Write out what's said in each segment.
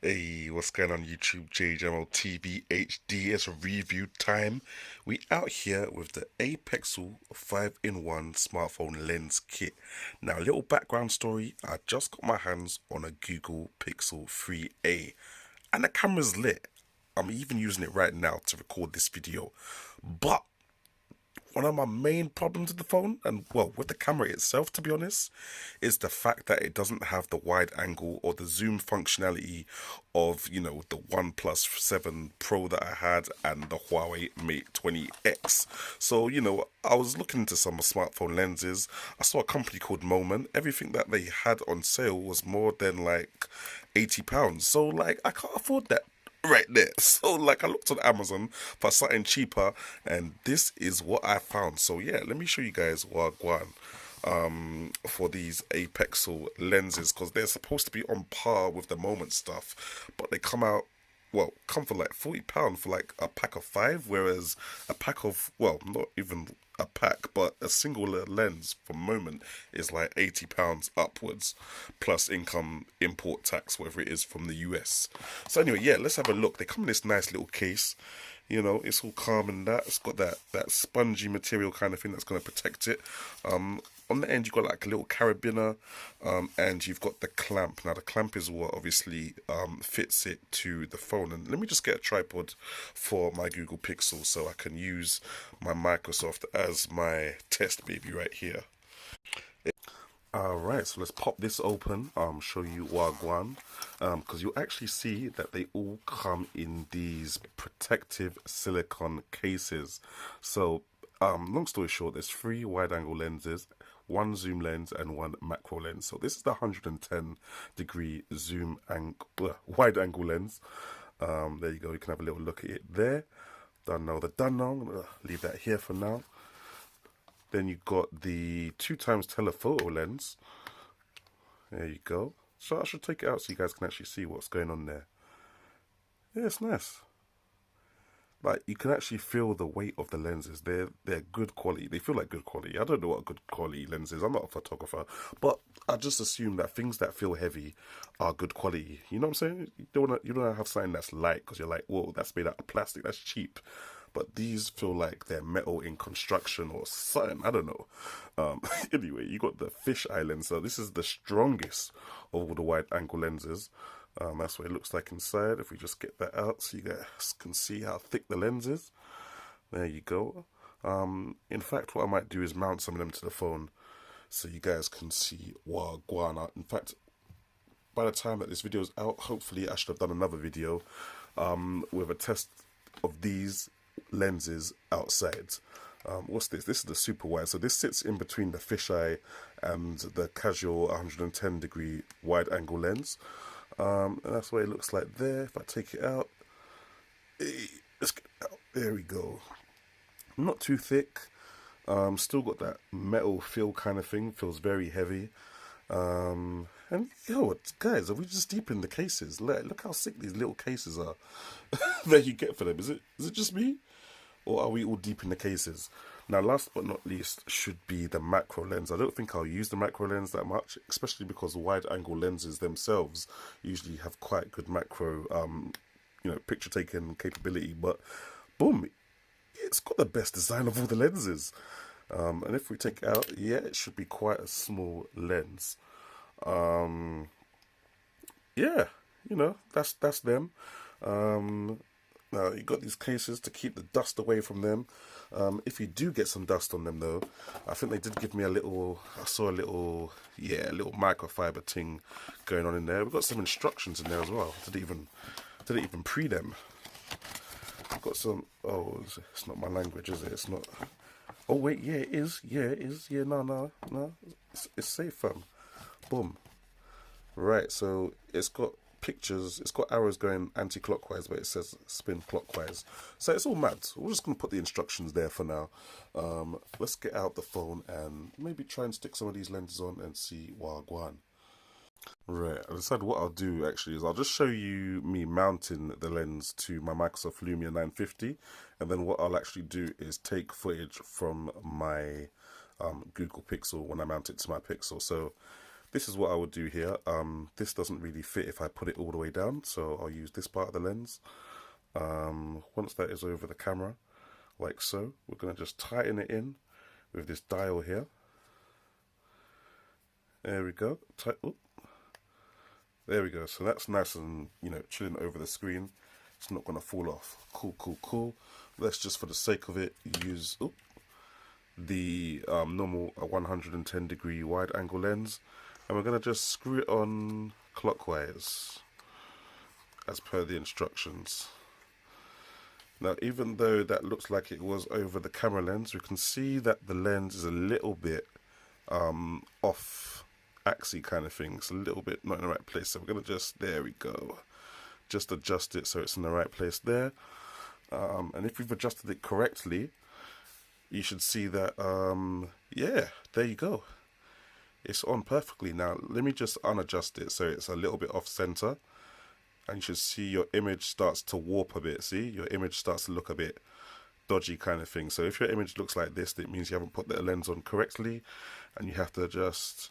Hey, what's going on YouTube? Jamo TV HD. It's review time. We out here with the Apexel 5-in-1 smartphone lens kit. Now, a little background story. I just got my hands on a Google Pixel 3a and the camera's lit. I'm even using it right now to record this video. But one of my main problems with the phone, and well, with the camera itself, to be honest, is the fact that it doesn't have the wide angle or the zoom functionality of, the OnePlus 7 Pro that I had and the Huawei Mate 20X. So, I was looking into some smartphone lenses. I saw a company called Moment. Everything that they had on sale was more than like £80. So, like, I can't afford that right there. So like I looked on Amazon for something cheaper and this is what I found. So yeah, let me show you guys what I got for these Apexel lenses because they're supposed to be on par with the Moment stuff, but they come for like £40 for like a pack of five, whereas a pack of, well, not even a pack, but a single lens for Moment is like £80 upwards, plus income import tax, whatever it is from the US. So anyway, yeah, let's have a look. They come in this nice little case. It's all calm and that. It's got that spongy material kind of thing that's going to protect it. On the end, you've got like a little carabiner, and you've got the clamp. Now, the clamp is what obviously fits it to the phone. And let me just get a tripod for my Google Pixel so I can use my Microsoft as my test baby right here. Alright, so let's pop this open, show you Wagwan, because you'll actually see that they all come in these protective silicone cases. So, long story short, there's three wide-angle lenses, one zoom lens and one macro lens. So this is the 110-degree zoom and wide-angle lens. There you go, you can have a little look at it there. Don't know the done now, I'm going to leave that here for now. Then you've got the 2x telephoto lens. There you go. So I should take it out so you guys can actually see what's going on there. Yeah, it's nice. Like, you can actually feel the weight of the lenses. They're good quality. They feel like good quality. I don't know what a good quality lens is. I'm not a photographer, but I just assume that things that feel heavy are good quality. You know what I'm saying? You don't want to have something that's light because you're like, whoa, that's made out of plastic. That's cheap. But these feel like they're metal in construction or something. I don't know. Anyway, you got the fisheye lens. So this is the strongest of all the wide angle lenses. That's what it looks like inside. If we just get that out so you guys can see how thick the lens is. There you go. In fact, what I might do is mount some of them to the phone so you guys can see Wagwana. In fact, by the time that this video is out, hopefully I should have done another video with a test of these lenses outside. What's this? This is the super wide. So this sits in between the fisheye and the casual 110-degree wide angle lens. And that's what it looks like there. If I take it out, let's get it out. There we go. Not too thick. Still got that metal feel kind of thing. Feels very heavy. And yo, guys, are we just deep in the cases? Look how sick these little cases are that you get for them. Is it just me, or are we all deep in the cases? Now, last but not least, should be the macro lens. I don't think I'll use the macro lens that much, especially because wide-angle lenses themselves usually have quite good macro, picture-taking capability. But boom, it's got the best design of all the lenses. And if we take it out, yeah, it should be quite a small lens. Yeah, that's them. Now you got these cases to keep the dust away from them. If you do get some dust on them though, I think they did give me I saw a little microfiber thing going on in there. We've got some instructions in there as well. Didn't even pre them. I've got some, oh, it's not my language, is it? It's not, oh wait, yeah it is, yeah, no, it's safe, fam. Boom. Right, so it's got pictures, it's got arrows going anti-clockwise, but it says spin clockwise. So it's all mad. We're just going to put the instructions there for now. Let's get out the phone and maybe try and stick some of these lenses on and see Wagwan. Right, I decided what I'll do actually is I'll just show you me mounting the lens to my Microsoft Lumia 950, and then what I'll actually do is take footage from my Google Pixel when I mount it to my Pixel. So this is what I would do here. This doesn't really fit if I put it all the way down, so I'll use this part of the lens. Once that is over the camera, like so, we're going to just tighten it in with this dial here. There we go. There we go. So that's nice and, you know, chilling over the screen. It's not going to fall off. Cool, cool, cool. Let's just, for the sake of it, use the normal 110-degree wide angle lens, and we're going to just screw it on clockwise as per the instructions. Now, even though that looks like it was over the camera lens, we can see that the lens is a little bit off axis kind of thing. It's a little bit not in the right place. So we're going to just, there we go, just adjust it so it's in the right place there. And if we've adjusted it correctly, you should see that, yeah, there you go. It's on perfectly. Now, let me just unadjust it so it's a little bit off center. And you should see your image starts to warp a bit. See, your image starts to look a bit dodgy kind of thing. So if your image looks like this, it means you haven't put the lens on correctly, and you have to just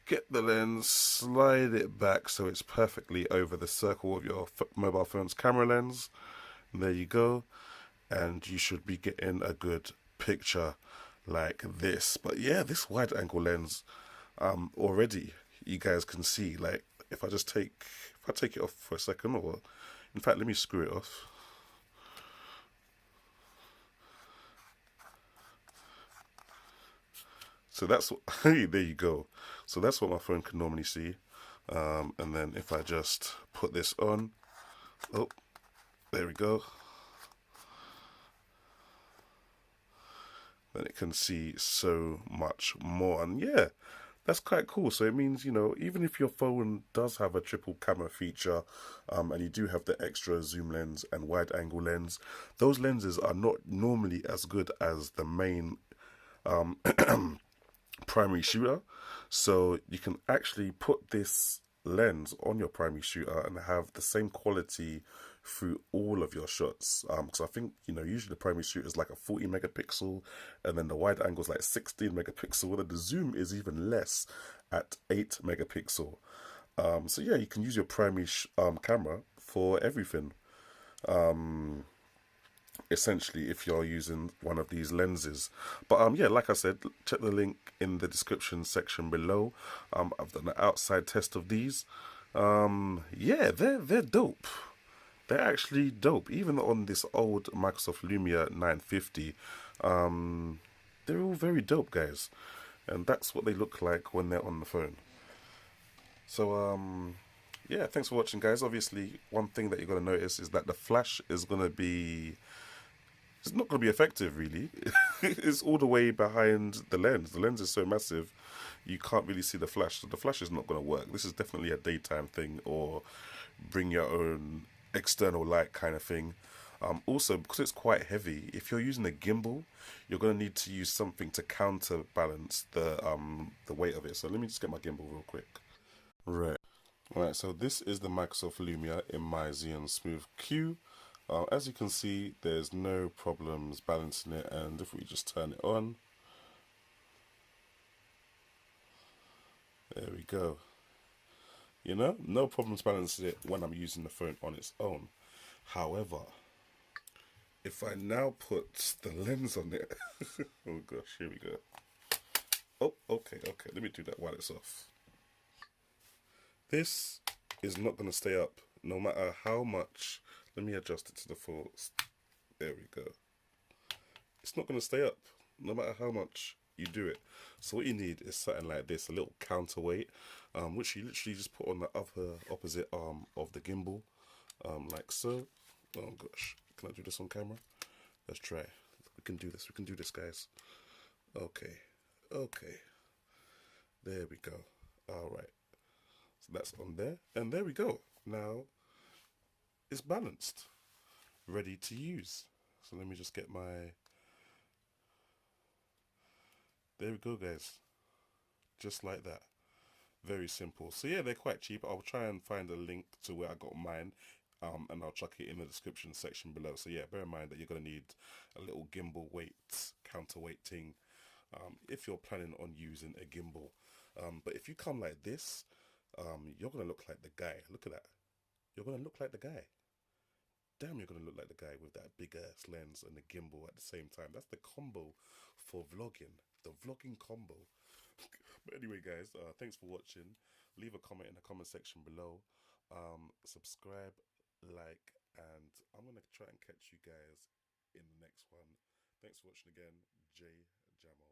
get the lens, slide it back so it's perfectly over the circle of your mobile phone's camera lens. And there you go, and you should be getting a good picture like this. But yeah, this wide angle lens, already you guys can see, like, if I take it off for a second, or in fact, let me screw it off. So that's what, hey, there you go. So that's what my phone can normally see. And then if I just put this on, oh, there we go. Then it can see so much more. And yeah, that's quite cool. So it means, you know, even if your phone does have a triple camera feature, and you do have the extra zoom lens and wide angle lens, those lenses are not normally as good as the main primary shooter. So you can actually put this lens on your primary shooter and have the same quality through all of your shots, because I think, you know, usually the primary shooter is like a 40 megapixel, and then the wide angle is like 16 megapixel, and the zoom is even less at 8 megapixel. So yeah, you can use your primary camera for everything, essentially, if you're using one of these lenses. But yeah, like I said, check the link in the description section below. I've done an outside test of these. Yeah, they're dope. They're actually dope. Even on this old Microsoft Lumia 950, they're all very dope, guys. And that's what they look like when they're on the phone. So, yeah, thanks for watching, guys. Obviously, one thing that you're going to notice is that the flash is going to be... It's not going to be effective, really. It's all the way behind the lens. The lens is so massive, you can't really see the flash. So the flash is not going to work. This is definitely a daytime thing, or bring your own external light kind of thing. Also, because it's quite heavy, if you're using a gimbal, you're going to need to use something to counterbalance the weight of it. So let me just get my gimbal real quick. Right. Alright, so this is the Microsoft Lumia in my Xeon Smooth Q. As you can see, there's no problems balancing it, and if we just turn it on, there we go. You know, no problems balancing it when I'm using the phone on its own. However, if I now put the lens on it, oh gosh, here we go. Oh, okay, let me do that while it's off. This is not going to stay up, no matter how much. Let me adjust it to the full. There we go. It's not going to stay up, no matter how much you do it. So what you need is something like this, a little counterweight, which you literally just put on the opposite arm of the gimbal, like so. Oh gosh, can I do this on camera? Let's try. We can do this, guys. Okay, there we go. All right, so that's on there, and there we go. Now it's balanced, ready to use. So let me just get my... There we go, guys. Just like that. Very simple. So yeah, they're quite cheap. I'll try and find a link to where I got mine, and I'll chuck it in the description section below. So yeah, bear in mind that you're going to need a little gimbal weight, counterweight thing, if you're planning on using a gimbal. But if you come like this, you're gonna look like the guy. Look at that. You're gonna look like the guy. Damn, you're gonna look like the guy with that big ass lens and the gimbal at the same time. That's the combo for vlogging. The vlogging combo. But anyway, guys, thanks for watching. Leave a comment in the comment section below. Subscribe, like, and I'm gonna try and catch you guys in the next one. Thanks for watching again. Jamo